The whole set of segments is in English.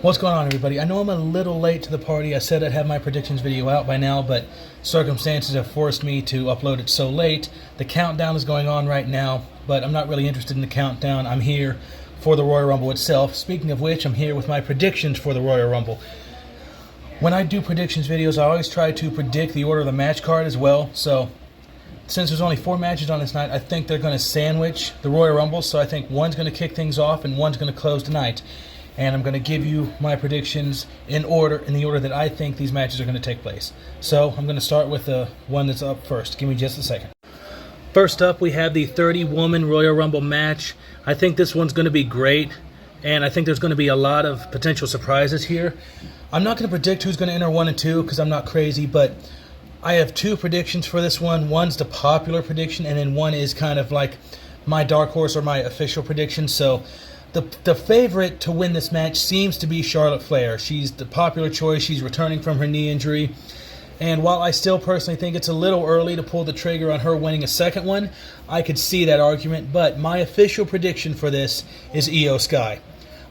What's going on, everybody? I know I'm a little late to the party. I said I'd have my predictions video out by now, but circumstances have forced me to upload it so late. The countdown is going on right now, but I'm not really interested in the countdown. I'm here for the Royal Rumble itself. Speaking of which, I'm here with my predictions for the Royal Rumble. When I do predictions videos, I always try to predict the order of the match card as well. So, since there's only 4 matches on this night, I think they're going to sandwich the Royal Rumble. So I think one's going to kick things off and one's going to close tonight. And I'm going to give you my predictions in the order that I think these matches are going to take place. So I'm going to start with the one that's up first. Give me just a second. First up, we have the 30-woman Royal Rumble match. I think this one's going to be great, and I think there's going to be a lot of potential surprises here. I'm not going to predict who's going to enter 1 and 2 because I'm not crazy, but I have 2 predictions for this one. One's the popular prediction, and then one is kind of like my dark horse or my official prediction. So the favorite to win this match seems to be Charlotte Flair. She's the popular choice. She's returning from her knee injury. And while I still personally think it's a little early to pull the trigger on her winning a second one, I could see that argument. But my official prediction for this is Io Sky.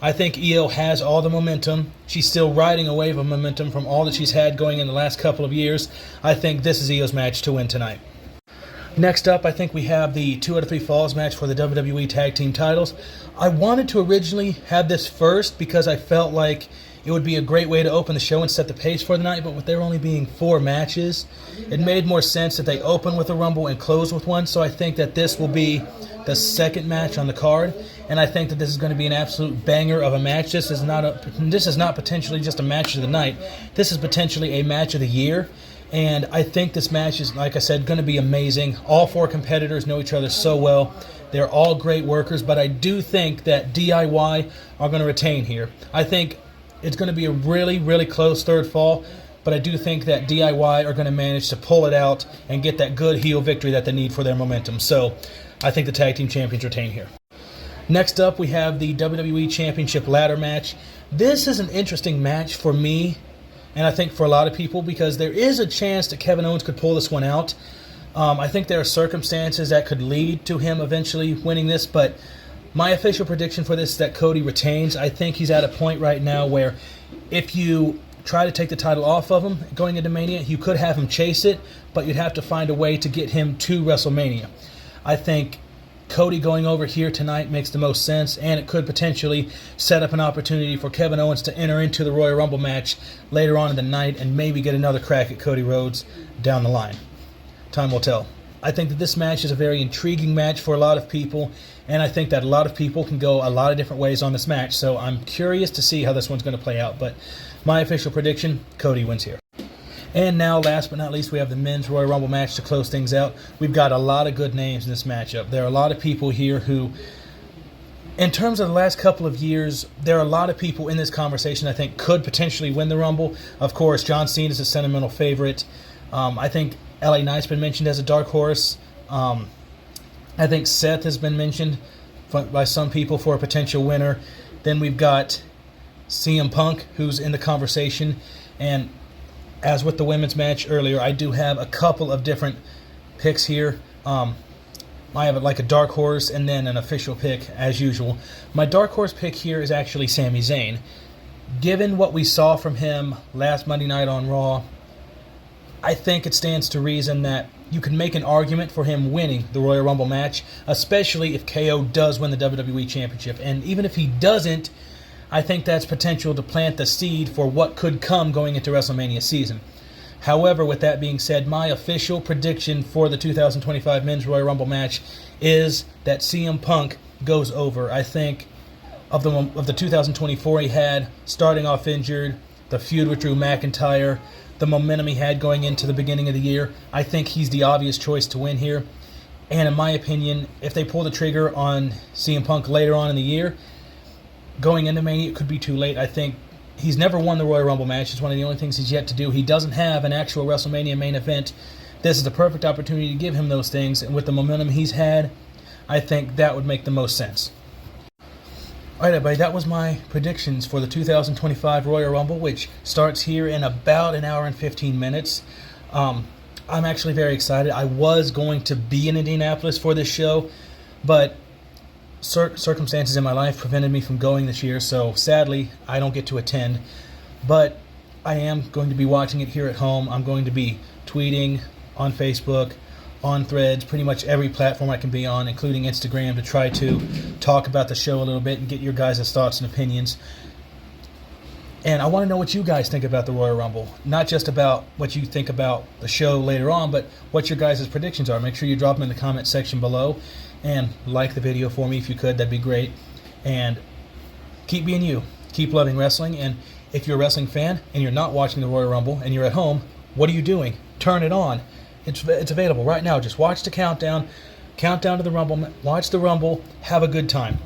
I think Io has all the momentum. She's still riding a wave of momentum from all that she's had going in the last couple of years. I think this is Io's match to win tonight. Next up, I think we have the 2 out of 3 falls match for the WWE Tag Team titles. I wanted to originally have this first because I felt like it would be a great way to open the show and set the pace for the night, but with there only being 4 matches, it made more sense that they open with a Rumble and close with one, so I think that this will be the second match on the card, and I think that this is going to be an absolute banger of a match. This is not potentially just a match of the night. This is potentially a match of the year. And I think this match is, like I said, going to be amazing. All 4 competitors know each other so well. They're all great workers, but I do think that DIY are going to retain here. I think it's going to be a really, really close third fall, but I do think that DIY are going to manage to pull it out and get that good heel victory that they need for their momentum. So I think the Tag Team Champions retain here. Next up, we have the WWE Championship ladder match. This is an interesting match for me, and I think for a lot of people, because there is a chance that Kevin Owens could pull this one out. I think there are circumstances that could lead to him eventually winning this, but my official prediction for this is that Cody retains. I think he's at a point right now where if you try to take the title off of him going into Mania, you could have him chase it, but you'd have to find a way to get him to WrestleMania. I think Cody going over here tonight makes the most sense, and it could potentially set up an opportunity for Kevin Owens to enter into the Royal Rumble match later on in the night and maybe get another crack at Cody Rhodes down the line. Time will tell. I think that this match is a very intriguing match for a lot of people, and I think that a lot of people can go a lot of different ways on this match, so I'm curious to see how this one's going to play out, but my official prediction, Cody wins here. And now, last but not least, we have the men's Royal Rumble match to close things out. We've got a lot of good names in this matchup. There are a lot of people here who, in terms of the last couple of years, there are a lot of people in this conversation I think could potentially win the Rumble. Of course, John Cena is a sentimental favorite. I think LA Knight's been mentioned as a dark horse. I think Seth has been mentioned by some people for a potential winner. Then we've got CM Punk, who's in the conversation, and as with the women's match earlier, I do have a couple of different picks here. I have like a dark horse and then an official pick, as usual. My dark horse pick here is actually Sami Zayn. Given what we saw from him last Monday night on Raw, I think it stands to reason that you can make an argument for him winning the Royal Rumble match, especially if KO does win the WWE Championship. And even if he doesn't, I think that's potential to plant the seed for what could come going into WrestleMania season. However, with that being said, my official prediction for the 2025 Men's Royal Rumble match is that CM Punk goes over. I think of the 2024 he had, starting off injured, the feud with Drew McIntyre, the momentum he had going into the beginning of the year, I think he's the obvious choice to win here. And in my opinion, if they pull the trigger on CM Punk later on in the year, going into Mania, it could be too late. I think he's never won the Royal Rumble match. It's one of the only things he's yet to do. He doesn't have an actual WrestleMania main event. This is the perfect opportunity to give him those things, and with the momentum he's had, I think that would make the most sense. Alright, everybody, that was my predictions for the 2025 Royal Rumble, which starts here in about an hour and 15 minutes. I'm actually very excited. I was going to be in Indianapolis for this show, but circumstances in my life prevented me from going this year, so sadly I don't get to attend. But I am going to be watching it here at home. I'm going to be tweeting on Facebook, on Threads, pretty much every platform I can be on, including Instagram, to try to talk about the show a little bit and get your guys' thoughts and opinions. And I want to know what you guys think about the Royal Rumble. Not just about what you think about the show later on, but what your guys' predictions are. Make sure you drop them in the comment section below. And like the video for me if you could. That'd be great. And keep being you. Keep loving wrestling. And if you're a wrestling fan and you're not watching the Royal Rumble and you're at home, what are you doing? Turn it on. It's available right now. Just watch the countdown. Countdown to the Rumble. Watch the Rumble. Have a good time.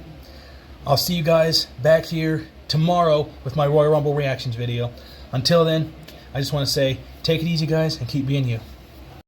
I'll see you guys back here tomorrow with my Royal Rumble reactions video. Until then, I just want to say, take it easy, guys, and keep being you.